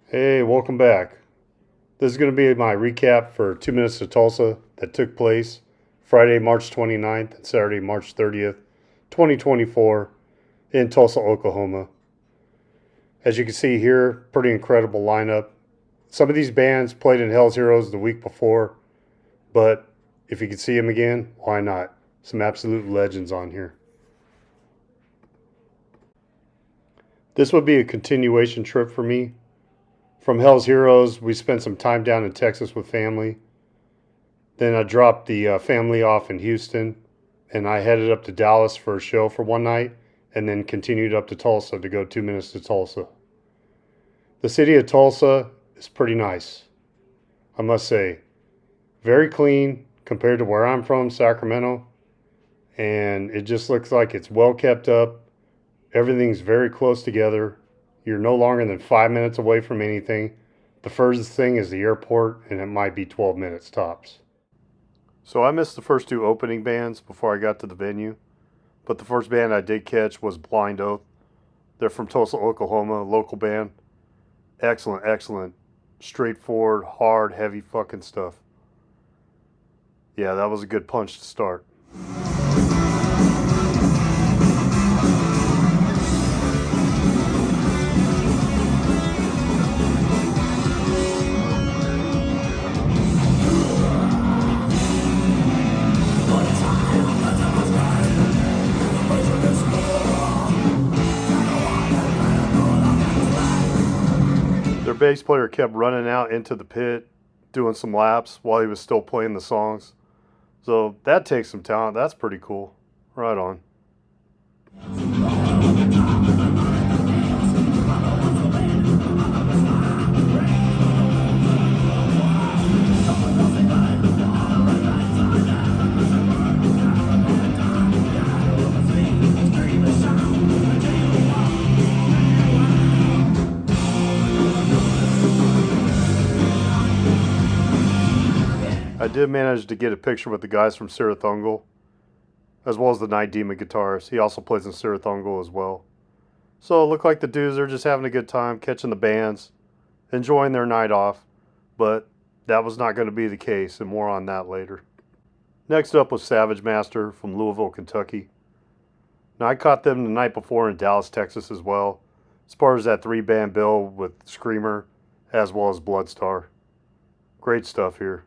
Hey, welcome back. This is going to be my recap for 2 Minutes to Tulsa that took place Friday, March 29th and Saturday, March 30th, 2024 in Tulsa, Oklahoma. As you can see here, pretty incredible lineup. Some of these bands played in Hell's Heroes the week before, but if you could see them again, why not? Some absolute legends on here. This would be a continuation trip for me. From Hell's Heroes, we spent some time down in Texas with family. Then I dropped the family off in Houston, and I headed up to Dallas for a show for one night, and then continued up to Tulsa to go 2 Minutes to Tulsa. The city of Tulsa is pretty nice, I must say. Very clean compared to where I'm from, Sacramento, and it just looks like it's well kept up. Everything's very close together. You're no longer than 5 minutes away from anything. The furthest thing is the airport, and it might be 12 minutes tops. So I missed the first two opening bands before I got to the venue, but the first band I did catch was Blind Oath. They're from Tulsa, Oklahoma, local band. Excellent, straightforward, hard, heavy fucking stuff. Yeah, that was a good punch to start. Their bass player kept running out into the pit, doing some laps while he was still playing the songs. So that takes some talent. That's pretty cool. Right on. I did manage to get a picture with the guys from Sirathungal, as well as the Night Demon guitarist. He also plays in Sirathungal as well. So it looked like the dudes are just having a good time, catching the bands, enjoying their night off, but that was not going to be the case, and more on that later. Next up was Savage Master from Louisville, Kentucky. Now I caught them the night before in Dallas, Texas as well, as part of that 3-band bill with Screamer as well as Bloodstar. Great stuff here.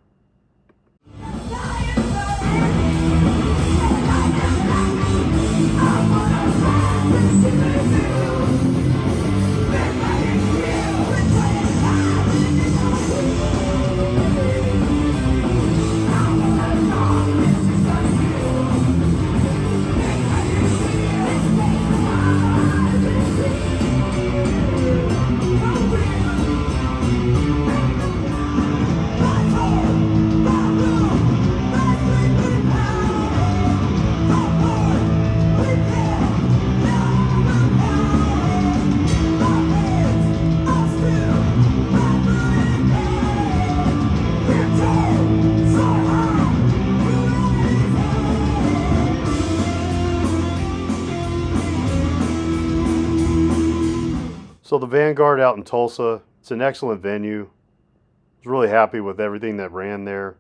So the Vanguard out in Tulsa, it's an excellent venue. I was really happy with everything that ran there.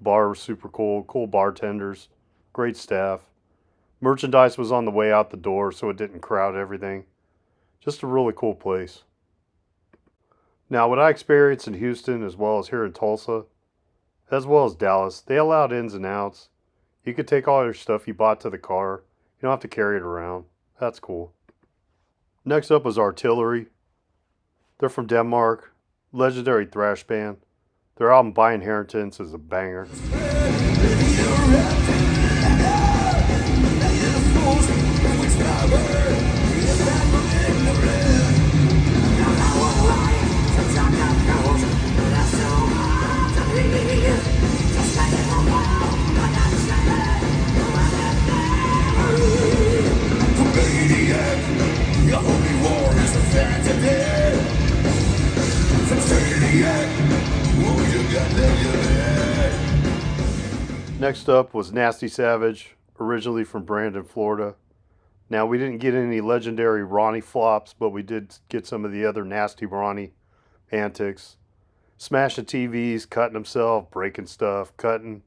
Bar was super cool bartenders, great staff. Merchandise was on the way out the door so it didn't crowd everything. Just a really cool place. Now what I experienced in Houston as well as here in Tulsa, as well as Dallas, they allowed ins and outs. You could take all your stuff you bought to the car. You don't have to carry it around. That's cool. Next up was Artillery. They're from Denmark, legendary thrash band. Their album By Inheritance is a banger. Next up was Nasty Savage, originally from Brandon, Florida. Now, we didn't get any legendary Ronnie flops, but we did get some of the other nasty Ronnie antics. Smashing TVs, cutting himself, breaking stuff, cutting,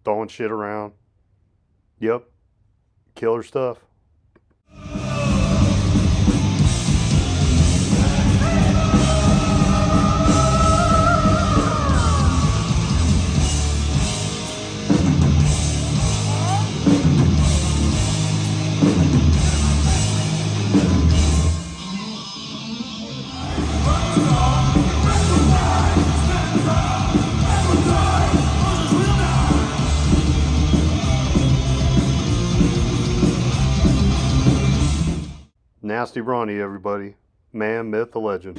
throwing shit around. Yep, killer stuff. Nasty Ronnie, everybody. Man, myth, the legend.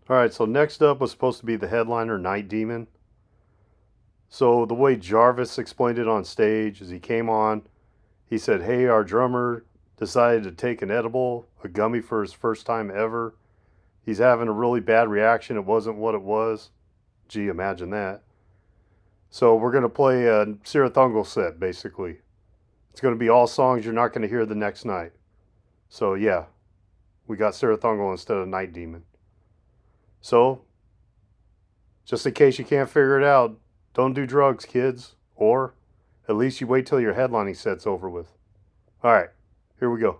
Alright, so next up was supposed to be the headliner, Night Demon. So the way Jarvis explained it on stage is he came on, he said, hey, our drummer decided to take an edible, a gummy for his first time ever. He's having a really bad reaction. It wasn't what it was. Gee, imagine that. So we're going to play a Sirathungal set, basically. It's going to be all songs you're not going to hear the next night. So yeah, we got Sirathungal instead of Night Demon. So, just in case you can't figure it out, don't do drugs, kids. Or, at least you wait till your headlining set's over with. Alright, here we go.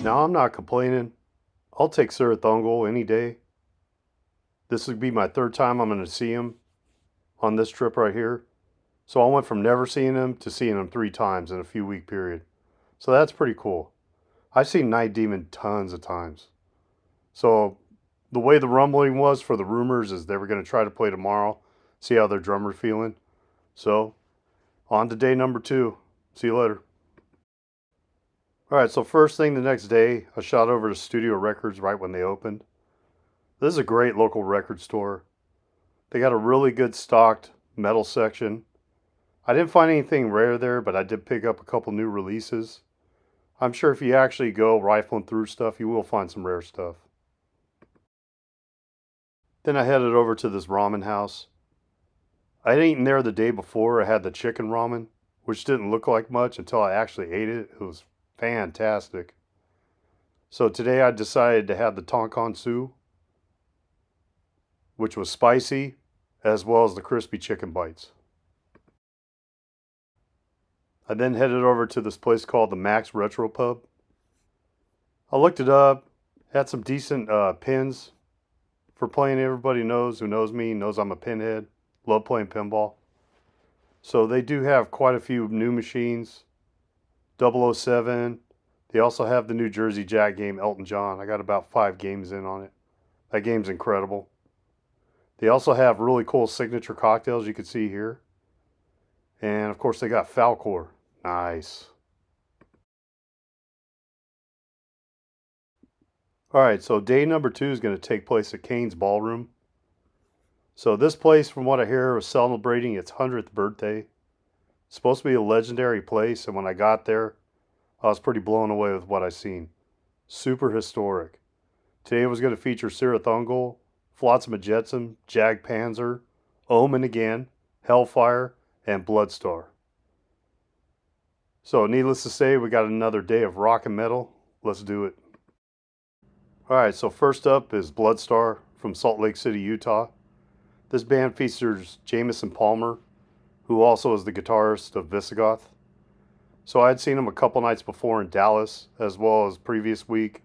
Now, I'm not complaining. I'll take Sirathungal any day. This would be my third time I'm going to see him on this trip right here. So I went from never seeing him to seeing him 3 times in a few week period. So that's pretty cool. I've seen Night Demon tons of times. So the way the rumbling was for the rumors is they were going to try to play tomorrow, see how their drummer's feeling. So on to day number 2. See you later. Alright, so first thing the next day, I shot over to Studio Records right when they opened. This is a great local record store. They got a really good stocked metal section. I didn't find anything rare there, but I did pick up a couple new releases. I'm sure if you actually go rifling through stuff, you will find some rare stuff. Then I headed over to this ramen house. I had eaten there the day before. I had the chicken ramen, which didn't look like much until I actually ate it. It was fantastic. So today I decided to have the tonkatsu, which was spicy, as well as the crispy chicken bites. I then headed over to this place called the Max Retro Pub. I looked it up, had some decent pins for playing. Everybody knows, who knows me, knows I'm a pinhead. Love playing pinball. So they do have quite a few new machines. 007. They also have the New Jersey Jack game, Elton John. I got about 5 games in on it. That game's incredible. They also have really cool signature cocktails you can see here. And of course they got Falcor. Nice. Alright, so day number 2 is going to take place at Kane's Ballroom. So this place, from what I hear, was celebrating its 100th birthday. It's supposed to be a legendary place, and when I got there, I was pretty blown away with what I seen. Super historic. Today was going to feature Sirathungal, Flotsam and Jetsam, Jag Panzer, Omen again, Hellfire, and Bloodstar. So needless to say, we got another day of rock and metal. Let's do it. Alright, so first up is Bloodstar from Salt Lake City, Utah. This band features Jamison Palmer, who also is the guitarist of Visigoth. So I had seen him a couple nights before in Dallas, as well as previous week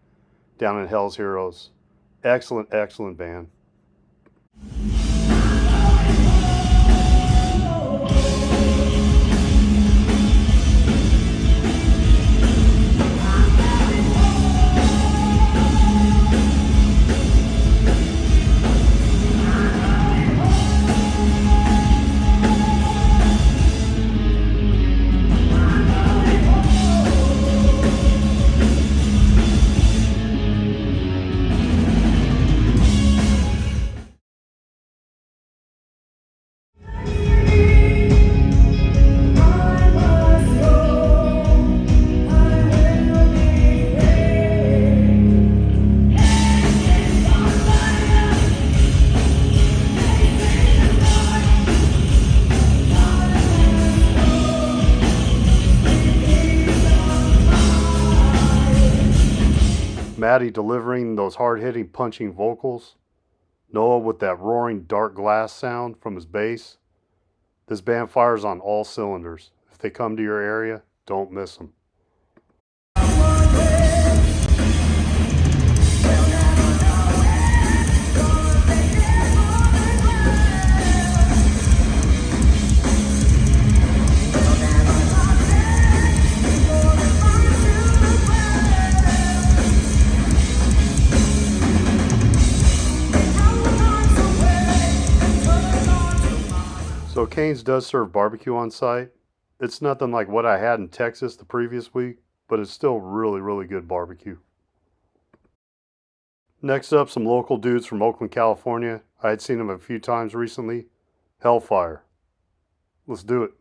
down in Hell's Heroes. Excellent, excellent band. Maddie delivering those hard-hitting, punching vocals. Noah with that roaring dark glass sound from his bass. This band fires on all cylinders. If they come to your area, don't miss them. So Cane's does serve barbecue on site. It's nothing like what I had in Texas the previous week, but it's still really, really good barbecue. Next up, some local dudes from Oakland, California. I had seen them a few times recently. Hellfire. Let's do it.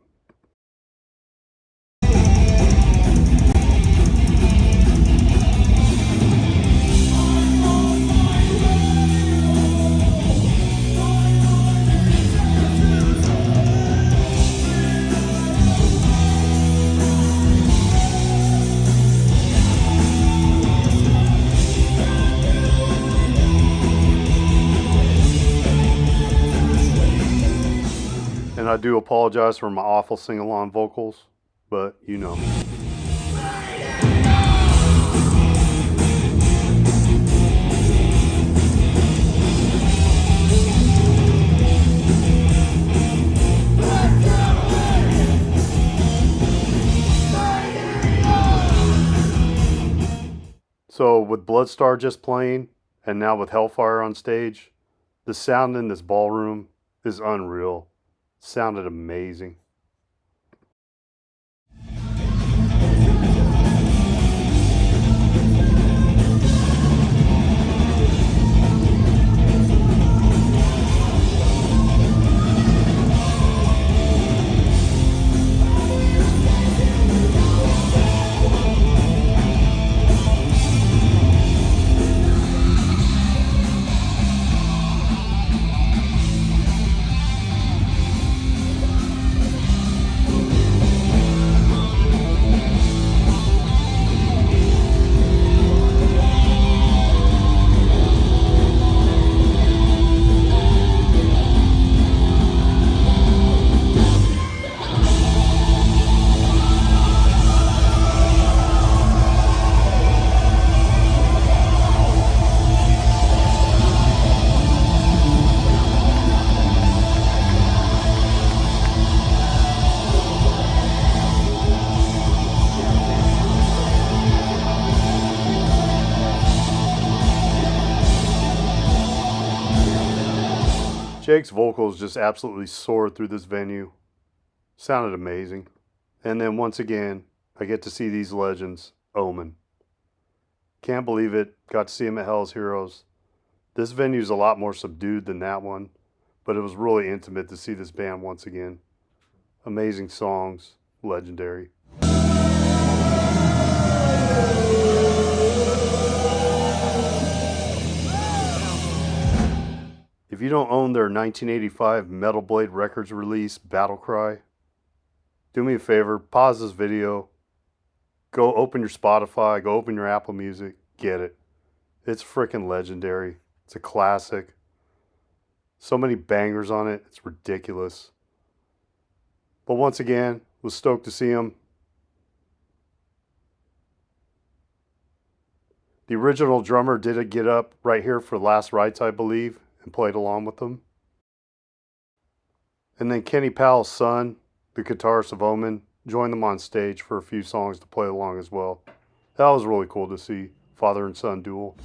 And I do apologize for my awful sing-along vocals, but you know. So with Bloodstar just playing, and now with Hellfire on stage, the sound in this ballroom is unreal. Sounded amazing. Jake's vocals just absolutely soared through this venue. Sounded amazing. And then once again, I get to see these legends, Omen. Can't believe it, got to see him at Hell's Heroes. This venue's a lot more subdued than that one, but it was really intimate to see this band once again. Amazing songs, legendary. If you don't own their 1985 Metal Blade Records release, Battle Cry, do me a favor, pause this video, go open your Spotify, go open your Apple Music, get it. It's freaking legendary. It's a classic. So many bangers on it, it's ridiculous. But once again, was stoked to see them. The original drummer did get up right here for Last Rites, I believe, and played along with them. And then Kenny Powell's son, the guitarist of Omen, joined them on stage for a few songs to play along as well. That was really cool to see, father and son duel.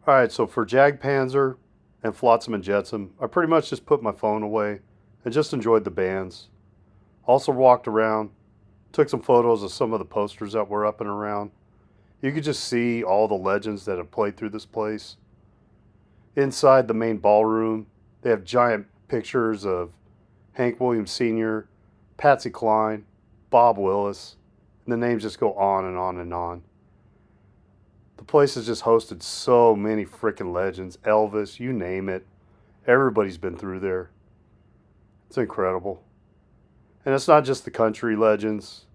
Alright, so for Jagdpanzer and Flotsam and Jetsam, I pretty much just put my phone away and just enjoyed the bands. Also walked around, took some photos of some of the posters that were up and around. You could just see all the legends that have played through this place. Inside the main ballroom, they have giant pictures of Hank Williams Sr., Patsy Cline, Bob Willis, and the names just go on and on and on. The place has just hosted so many freaking legends. Elvis, you name it. Everybody's been through there. It's incredible. And it's not just the country legends.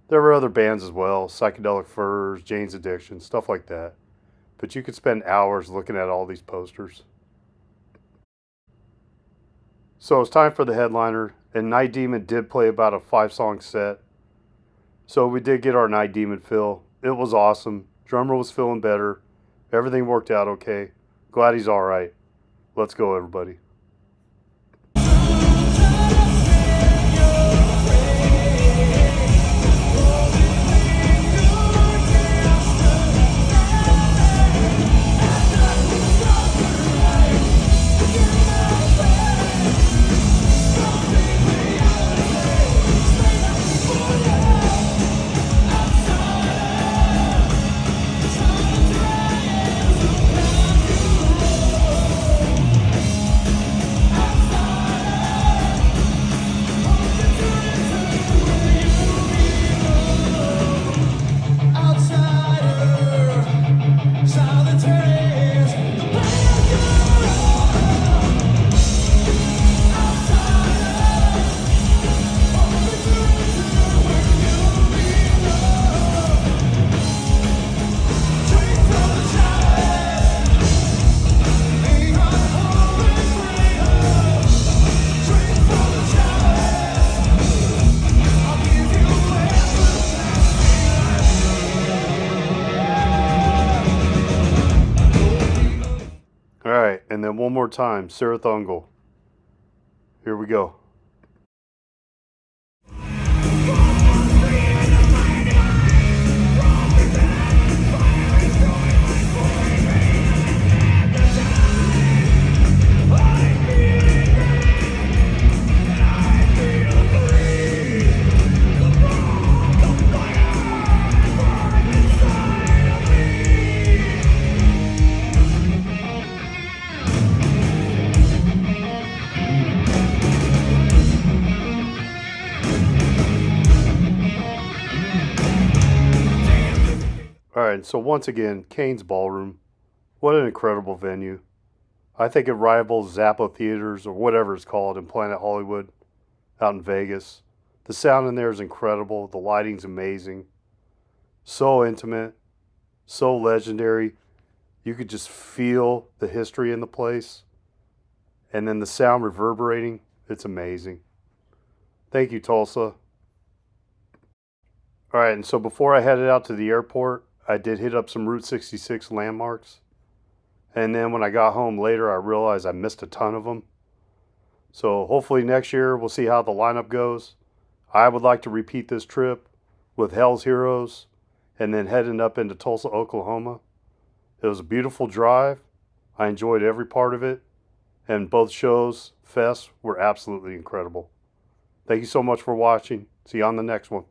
There were other bands as well. Psychedelic Furs, Jane's Addiction, stuff like that. But you could spend hours looking at all these posters. So it's time for the headliner. And Night Demon did play about a 5-song set. So we did get our Night Demon fill. It was awesome. Drummer was feeling better. Everything worked out okay. Glad he's all right. Let's go, everybody. Alright, and then one more time, Sarah Thungle. Here we go. Alright, so once again, Kane's Ballroom. What an incredible venue. I think it rivals Zappa Theaters or whatever it's called in Planet Hollywood out in Vegas. The sound in there is incredible. The lighting's amazing. So intimate. So legendary. You could just feel the history in the place. And then the sound reverberating. It's amazing. Thank you, Tulsa. Alright, and so before I headed out to the airport, I did hit up some Route 66 landmarks. And then when I got home later, I realized I missed a ton of them. So hopefully next year we'll see how the lineup goes. I would like to repeat this trip with Hell's Heroes and then heading up into Tulsa, Oklahoma. It was a beautiful drive. I enjoyed every part of it. And both shows, fests, were absolutely incredible. Thank you so much for watching. See you on the next one.